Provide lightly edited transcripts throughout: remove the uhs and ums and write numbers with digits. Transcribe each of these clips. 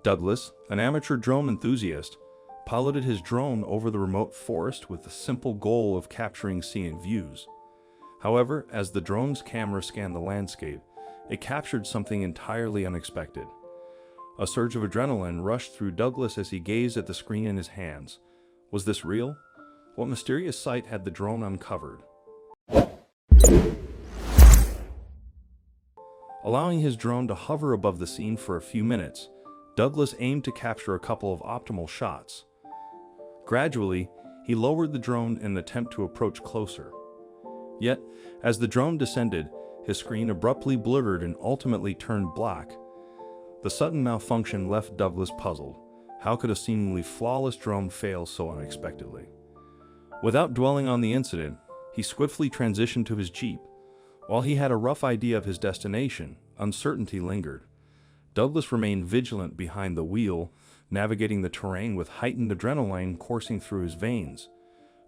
Douglas, an amateur drone enthusiast, piloted his drone over the remote forest with the simple goal of capturing scenic views. However, as the drone's camera scanned the landscape, it captured something entirely unexpected. A surge of adrenaline rushed through Douglas as he gazed at the screen in his hands. Was this real? What mysterious sight had the drone uncovered? Allowing his drone to hover above the scene for a few minutes, Douglas aimed to capture a couple of optimal shots. Gradually, he lowered the drone in an attempt to approach closer. Yet, as the drone descended, his screen abruptly blurred and ultimately turned black. The sudden malfunction left Douglas puzzled. How could a seemingly flawless drone fail so unexpectedly? Without dwelling on the incident, he swiftly transitioned to his Jeep. While he had a rough idea of his destination, uncertainty lingered. Douglas remained vigilant behind the wheel, navigating the terrain with heightened adrenaline coursing through his veins.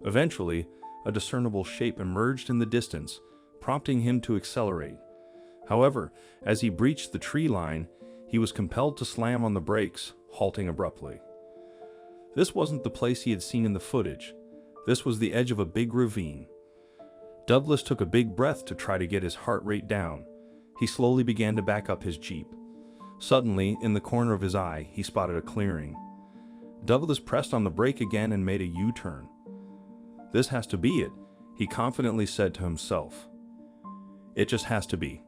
Eventually, a discernible shape emerged in the distance, prompting him to accelerate. However, as he breached the tree line, he was compelled to slam on the brakes, halting abruptly. This wasn't the place he had seen in the footage. This was the edge of a big ravine. Douglas took a big breath to try to get his heart rate down. He slowly began to back up his Jeep. Suddenly, in the corner of his eye, he spotted a clearing. Douglas pressed on the brake again and made a U-turn. "This has to be it," he confidently said to himself. "It just has to be."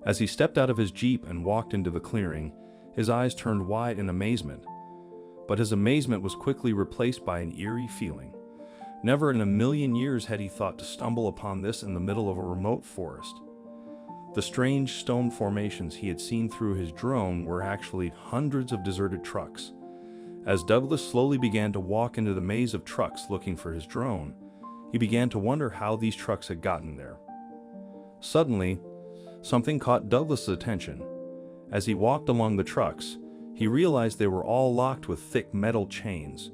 As he stepped out of his Jeep and walked into the clearing, his eyes turned wide in amazement. But his amazement was quickly replaced by an eerie feeling. Never in a million years had he thought to stumble upon this in the middle of a remote forest. The strange stone formations he had seen through his drone were actually hundreds of deserted trucks. As Douglas slowly began to walk into the maze of trucks looking for his drone, he began to wonder how these trucks had gotten there. Suddenly, something caught Douglas's attention. As he walked along the trucks, he realized they were all locked with thick metal chains.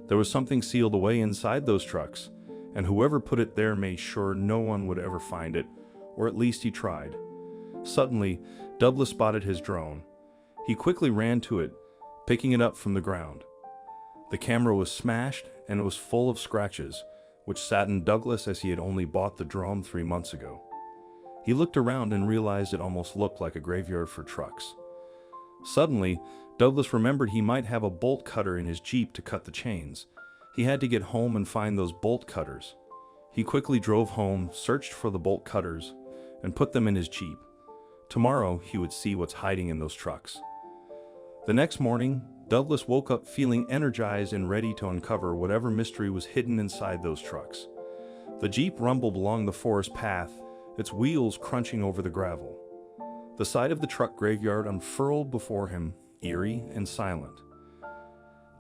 There was something sealed away inside those trucks, and whoever put it there made sure no one would ever find it, or at least he tried. Suddenly, Douglas spotted his drone. He quickly ran to it, picking it up from the ground. The camera was smashed, and it was full of scratches, which saddened Douglas as he had only bought the drone 3 months ago. He looked around and realized it almost looked like a graveyard for trucks. Suddenly, Douglas remembered he might have a bolt cutter in his Jeep to cut the chains. He had to get home and find those bolt cutters. He quickly drove home, searched for the bolt cutters, and put them in his Jeep. Tomorrow, he would see what's hiding in those trucks. The next morning, Douglas woke up feeling energized and ready to uncover whatever mystery was hidden inside those trucks. The Jeep rumbled along the forest path, its wheels crunching over the gravel. The side of the truck graveyard unfurled before him, eerie and silent.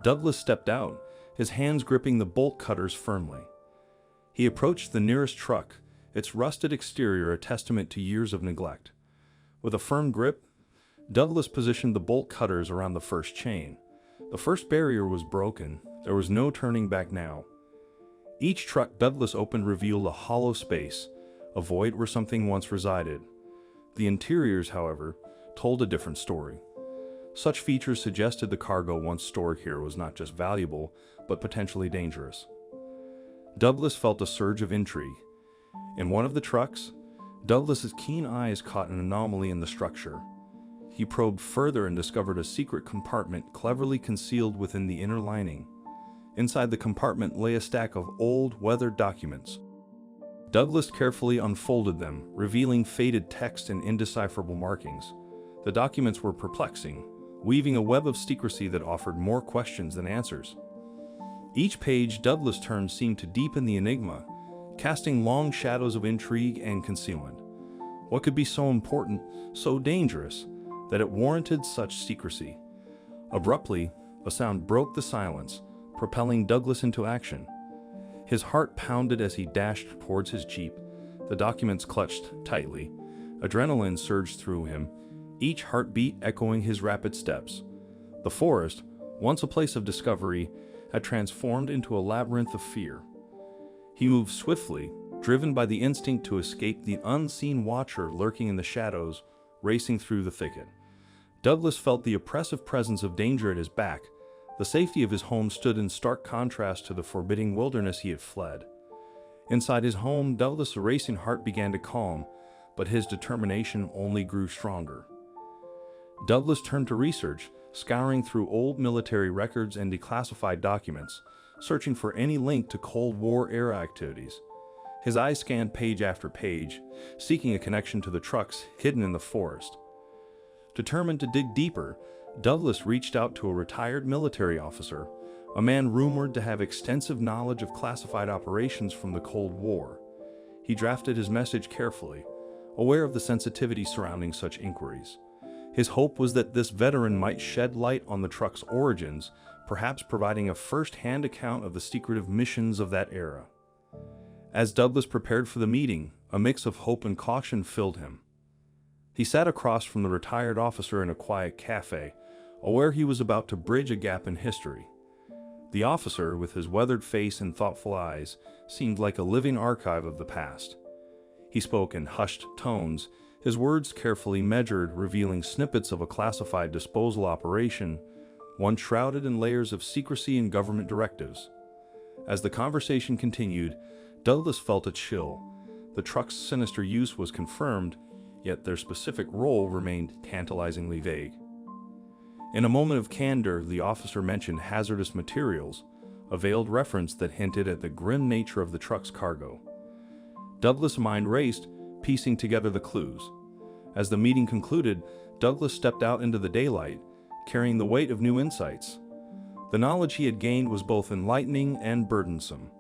Douglas stepped out, his hands gripping the bolt cutters firmly. He approached the nearest truck, its rusted exterior a testament to years of neglect. With a firm grip, Douglas positioned the bolt cutters around the first chain. The first barrier was broken. There was no turning back now. Each truck Douglas opened revealed a hollow space, a void where something once resided. The interiors, however, told a different story. Such features suggested the cargo once stored here was not just valuable, but potentially dangerous. Douglas felt a surge of intrigue. In one of the trucks, Douglas's keen eyes caught an anomaly in the structure. He probed further and discovered a secret compartment cleverly concealed within the inner lining. Inside the compartment lay a stack of old, weathered documents. Douglas carefully unfolded them, revealing faded text and indecipherable markings. The documents were perplexing, weaving a web of secrecy that offered more questions than answers. Each page Douglas turned seemed to deepen the enigma, casting long shadows of intrigue and concealment. What could be so important, so dangerous, that it warranted such secrecy? Abruptly, a sound broke the silence, propelling Douglas into action. His heart pounded as he dashed towards his Jeep, the documents clutched tightly. Adrenaline surged through him, each heartbeat echoing his rapid steps. The forest, once a place of discovery, had transformed into a labyrinth of fear. He moved swiftly, driven by the instinct to escape the unseen watcher lurking in the shadows, racing through the thicket. Douglas felt the oppressive presence of danger at his back. The safety of his home stood in stark contrast to the forbidding wilderness he had fled. Inside his home, Douglas' racing heart began to calm, but his determination only grew stronger. Douglas turned to research, scouring through old military records and declassified documents, searching for any link to Cold War-era activities. His eyes scanned page after page, seeking a connection to the trucks hidden in the forest. Determined to dig deeper, Douglas reached out to a retired military officer, a man rumored to have extensive knowledge of classified operations from the Cold War. He drafted his message carefully, aware of the sensitivity surrounding such inquiries. His hope was that this veteran might shed light on the truck's origins, perhaps providing a first-hand account of the secretive missions of that era. As Douglas prepared for the meeting, a mix of hope and caution filled him. He sat across from the retired officer in a quiet cafe, aware he was about to bridge a gap in history. The officer, with his weathered face and thoughtful eyes, seemed like a living archive of the past. He spoke in hushed tones, his words carefully measured, revealing snippets of a classified disposal operation, one shrouded in layers of secrecy and government directives. As the conversation continued, Douglas felt a chill. The truck's sinister use was confirmed, yet their specific role remained tantalizingly vague. In a moment of candor, the officer mentioned hazardous materials, a veiled reference that hinted at the grim nature of the truck's cargo. Douglas' mind raced, piecing together the clues. As the meeting concluded, Douglas stepped out into the daylight, carrying the weight of new insights. The knowledge he had gained was both enlightening and burdensome.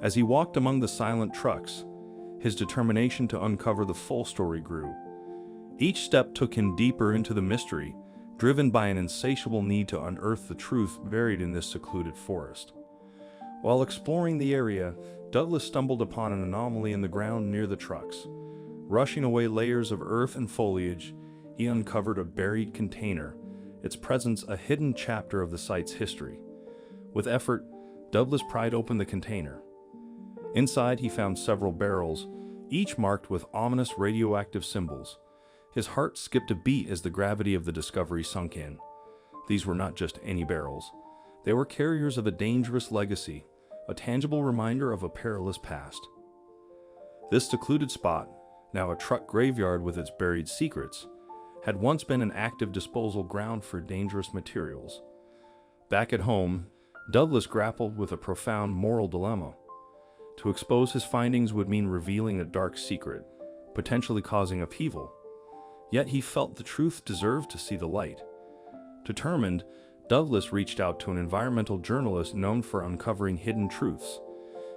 As he walked among the silent trucks, his determination to uncover the full story grew. Each step took him deeper into the mystery, driven by an insatiable need to unearth the truth buried in this secluded forest. While exploring the area, Douglas stumbled upon an anomaly in the ground near the trucks. Rushing away layers of earth and foliage, he uncovered a buried container, its presence a hidden chapter of the site's history. With effort, Douglas pried open the container. Inside, he found several barrels, each marked with ominous radioactive symbols. His heart skipped a beat as the gravity of the discovery sunk in. These were not just any barrels. They were carriers of a dangerous legacy, a tangible reminder of a perilous past. This secluded spot, now a truck graveyard with its buried secrets, had once been an active disposal ground for dangerous materials. Back at home, Douglas grappled with a profound moral dilemma. To expose his findings would mean revealing a dark secret, potentially causing upheaval. Yet he felt the truth deserved to see the light. Determined, Douglas reached out to an environmental journalist known for uncovering hidden truths.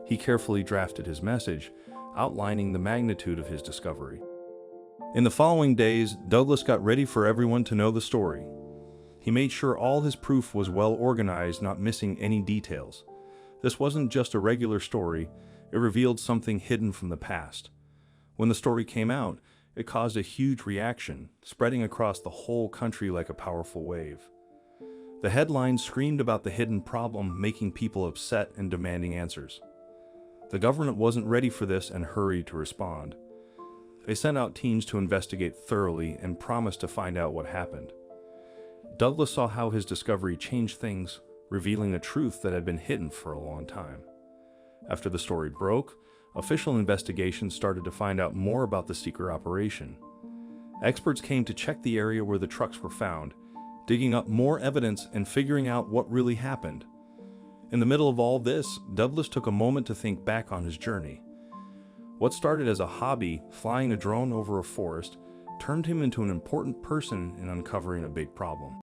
He carefully drafted his message, outlining the magnitude of his discovery. In the following days, Douglas got ready for everyone to know the story. He made sure all his proof was well organized, not missing any details. This wasn't just a regular story, it revealed something hidden from the past. When the story came out, it caused a huge reaction, spreading across the whole country like a powerful wave. The headlines screamed about the hidden problem, making people upset and demanding answers. The government wasn't ready for this and hurried to respond. They sent out teams to investigate thoroughly and promised to find out what happened. Douglas saw how his discovery changed things, revealing a truth that had been hidden for a long time. After the story broke, official investigations started to find out more about the secret operation. Experts came to check the area where the trucks were found, digging up more evidence and figuring out what really happened. In the middle of all this, Douglas took a moment to think back on his journey. What started as a hobby, flying a drone over a forest, turned him into an important person in uncovering a big problem.